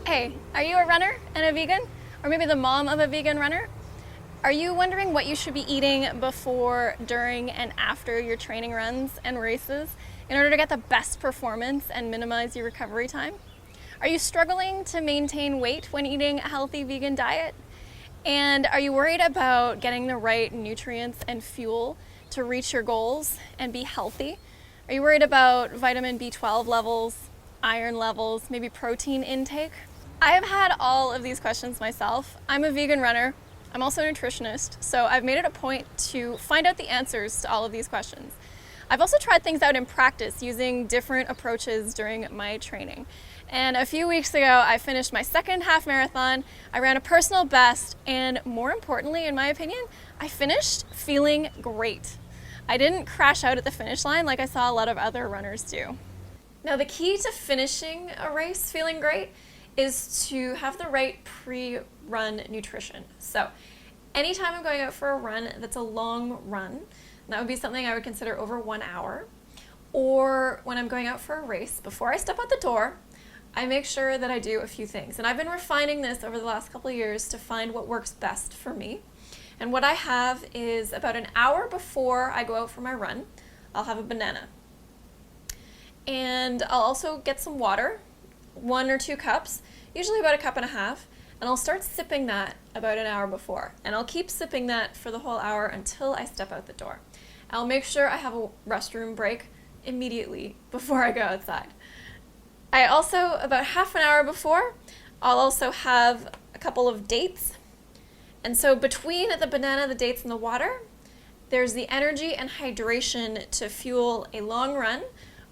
Hey, are you a runner and a vegan? Or maybe the mom of a vegan runner? Are you wondering what you should be eating before, during, and after your training runs and races in order to get the best performance and minimize your recovery time? Are you struggling to maintain weight when eating a healthy vegan diet? And are you worried about getting the right nutrients and fuel to reach your goals and be healthy? Are you worried about vitamin B12 levels, iron levels, maybe protein intake? I have had all of these questions myself. I'm a vegan runner. I'm also a nutritionist, so I've made it a point to find out the answers to all of these questions. I've also tried things out in practice using different approaches during my training. And a few weeks ago, I finished my second half marathon. I ran a personal best, and more importantly, in my opinion, I finished feeling great. I didn't crash out at the finish line like I saw a lot of other runners do. Now, the key to finishing a race feeling great is to have the right pre-run nutrition. So anytime I'm going out for a run that's a long run, that would be something I would consider over 1 hour, or when I'm going out for a race, before I step out the door, I make sure that I do a few things. And I've been refining this over the last couple of years to find what works best for me. And what I have is about an hour before I go out for my run, I'll have a banana. And I'll also get some water, 1 or 2 cups, usually about 1.5 cups, and I'll start sipping that about an hour before. And I'll keep sipping that for the whole hour until I step out the door. I'll make sure I have a restroom break immediately before I go outside. I also, about half an hour before, I'll also have a couple of dates. And so between the banana, the dates, and the water, there's the energy and hydration to fuel a long run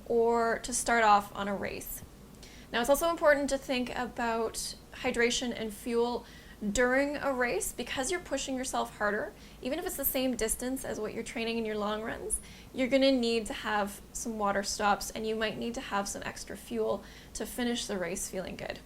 or to start off on a race. Now, it's also important to think about hydration and fuel during a race because you're pushing yourself harder. Even if it's the same distance as what you're training in your long runs, you're going to need to have some water stops, and you might need to have some extra fuel to finish the race feeling good.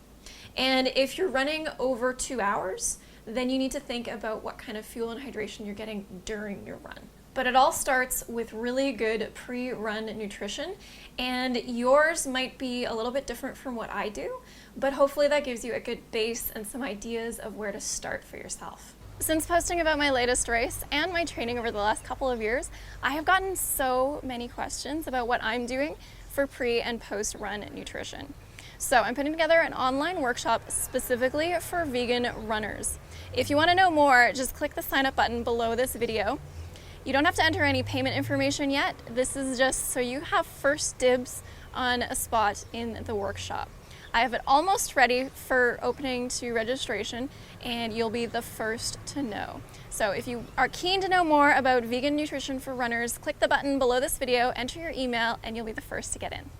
And if you're running over 2 hours, then you need to think about what kind of fuel and hydration you're getting during your run. But it all starts with really good pre-run nutrition, and yours might be a little bit different from what I do, but hopefully that gives you a good base and some ideas of where to start for yourself. Since posting about my latest race and my training over the last couple of years, I have gotten so many questions about what I'm doing for pre and post-run nutrition. So I'm putting together an online workshop specifically for vegan runners. If you want to know more, just click the sign up button below this video. You don't have to enter any payment information yet. This is just so you have first dibs on a spot in the workshop. I have it almost ready for opening to registration, and you'll be the first to know. So if you are keen to know more about vegan nutrition for runners, click the button below this video, enter your email, and you'll be the first to get in.